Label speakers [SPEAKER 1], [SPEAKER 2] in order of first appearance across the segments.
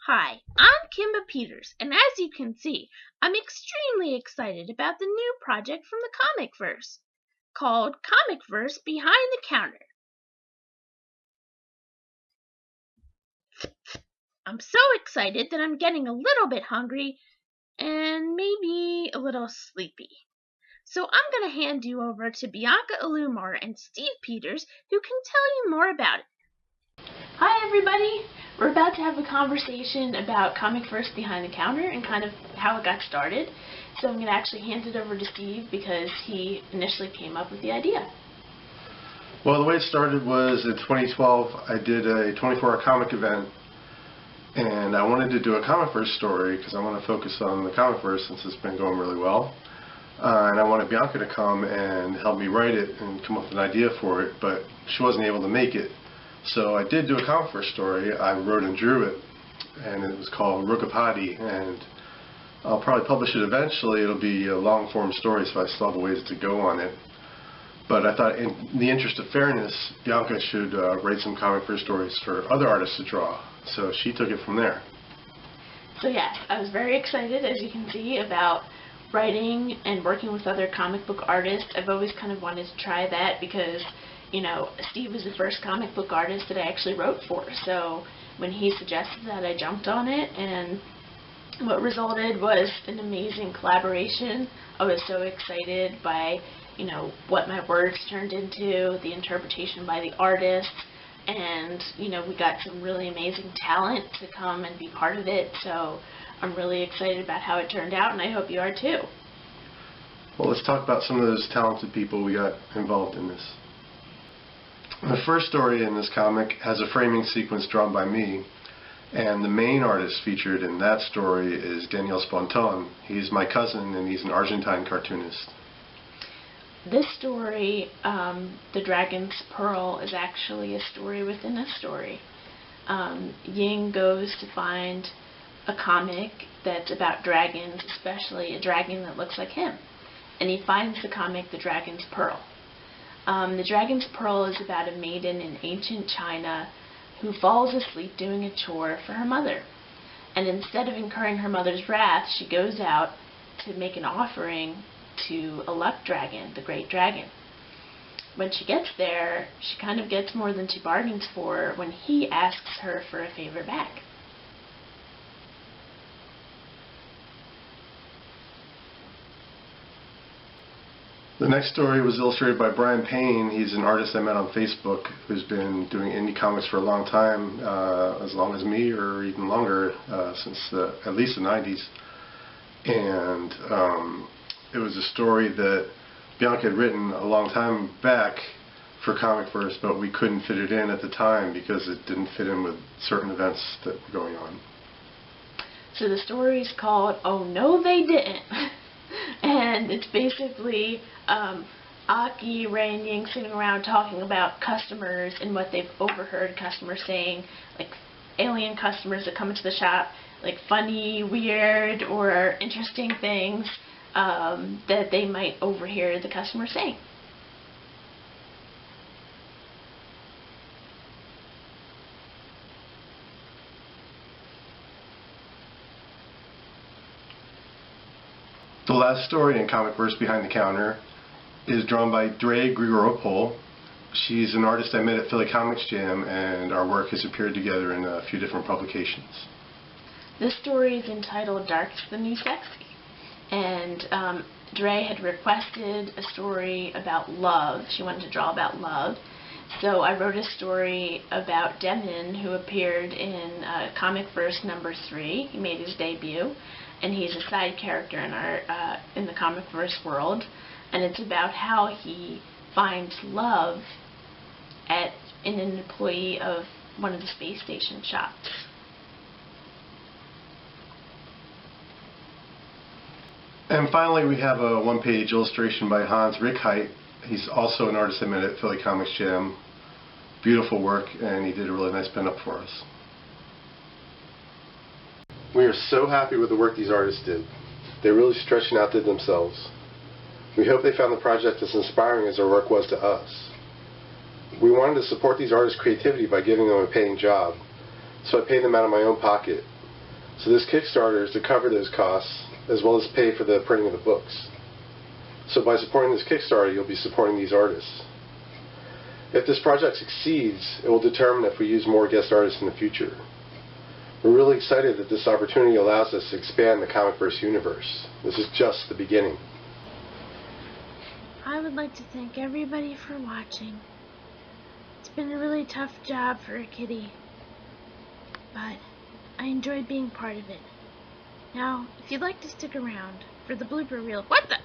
[SPEAKER 1] Hi, I'm Kimba Peters, and as you can see, I'm extremely excited about the new project from the Comicverse, called Comicverse Behind the Counter. I'm so excited that I'm getting a little bit hungry and maybe a little sleepy. So I'm going to hand you over to Bianca alu-marr and Steve Peters, who can tell you more about it. Hi everybody! We're about to have a conversation about Comicverse Behind the Counter and kind of how it got started. So I'm going to actually hand it over to Steve because he initially came up with the idea.
[SPEAKER 2] Well, the way it started was in 2012 I did a 24-hour comic event, and I wanted to do a Comicverse story because I want to focus on the Comicverse since it's been going really well. And I wanted Bianca to come and help me write it and come up with an idea for it, but she wasn't able to make it. So I did do a Comicverse story. I wrote and drew it, and it was called Rook of Hadi, and I'll probably publish it eventually. It'll be a long-form story, so I still have a ways to go on it. But I thought, in the interest of fairness, Bianca should write some Comicverse stories for other artists to draw. So she took it from there.
[SPEAKER 1] So yes, I was very excited, as you can see, about writing and working with other comic book artists. I've always kind of wanted to try that because, you know, Steve was the first comic book artist that I actually wrote for. So when he suggested that, I jumped on it, and what resulted was an amazing collaboration. I was so excited by, you know, what my words turned into, the interpretation by the artist, and, you know, we got some really amazing talent to come and be part of it. So I'm really excited about how it turned out, and I hope you are too.
[SPEAKER 2] Well, let's talk about some of those talented people we got involved in this. The first story in this comic has a framing sequence drawn by me, and the main artist featured in that story is Daniel Sponton. He's my cousin, and he's an Argentine cartoonist.
[SPEAKER 1] This story, The Dragon's Pearl, is actually a story within a story. Ying goes to find a comic that's about dragons, especially a dragon that looks like him, and he finds the comic The Dragon's Pearl. The Dragon's Pearl is about a maiden in ancient China who falls asleep doing a chore for her mother. And instead of incurring her mother's wrath, she goes out to make an offering to a luck dragon, the great dragon. When she gets there, she kind of gets more than she bargains for when he asks her for a favor back.
[SPEAKER 2] The next story was illustrated by Brian Payne. He's an artist I met on Facebook who's been doing indie comics for a long time, as long as me or even longer, since at least the 90s. And it was a story that Bianca had written a long time back for Comicverse, but we couldn't fit it in at the time because it didn't fit in with certain events that were going on.
[SPEAKER 1] So the story's called Oh No They Didn't. And it's basically Aki, Ray, and Ying sitting around talking about customers and what they've overheard customers saying, like alien customers that come into the shop, like funny, weird, or interesting things that they might overhear the customer saying.
[SPEAKER 2] The last story in Comicverse Behind the Counter is drawn by Dre Grigoropol. She's an artist I met at Philly Comics Jam, and our work has appeared together in a few different publications.
[SPEAKER 1] This story is entitled Dark's the New Sexy, and Dre had requested a story about love. She wanted to draw about love, so I wrote a story about Demon, who appeared in Comicverse #3. He made his debut, and he's a side character in the Comicverse world, and it's about how he finds love in an employee of one of the space station shops.
[SPEAKER 2] And finally, we have a one-page illustration by Hans Rickheit. He's also an artist I met at Philly Comics Jam. Beautiful work, and he did a really nice pen-up for us. We are so happy with the work these artists did. They really stretched and outdid themselves. We hope they found the project as inspiring as their work was to us. We wanted to support these artists' creativity by giving them a paying job, so I paid them out of my own pocket. So this Kickstarter is to cover those costs as well as pay for the printing of the books. So by supporting this Kickstarter, you'll be supporting these artists. If this project succeeds, it will determine if we use more guest artists in the future. We're really excited that this opportunity allows us to expand the Comicverse universe. This is just the beginning.
[SPEAKER 3] I would like to thank everybody for watching. It's been a really tough job for a kitty, but I enjoyed being part of it. Now, if you'd like to stick around for the blooper reel... What the...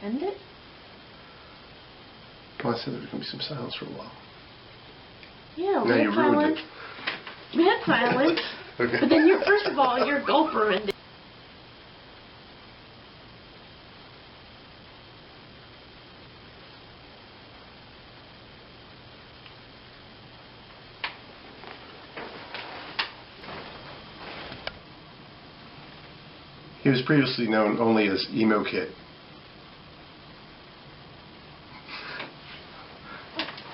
[SPEAKER 1] End it?
[SPEAKER 2] Well, I said there was going to be some silence for a while.
[SPEAKER 1] Yeah,
[SPEAKER 2] Now
[SPEAKER 1] we
[SPEAKER 2] you
[SPEAKER 1] had
[SPEAKER 2] ruined
[SPEAKER 1] silence. We had silence.
[SPEAKER 2] Okay.
[SPEAKER 1] But then first of all, your gulp ruined it.
[SPEAKER 2] He was previously known only as Emo Kid.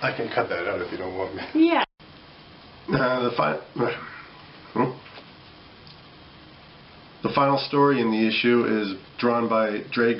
[SPEAKER 2] I can cut that out if you don't want me.
[SPEAKER 1] Yeah.
[SPEAKER 2] The final story in the issue is drawn by Dre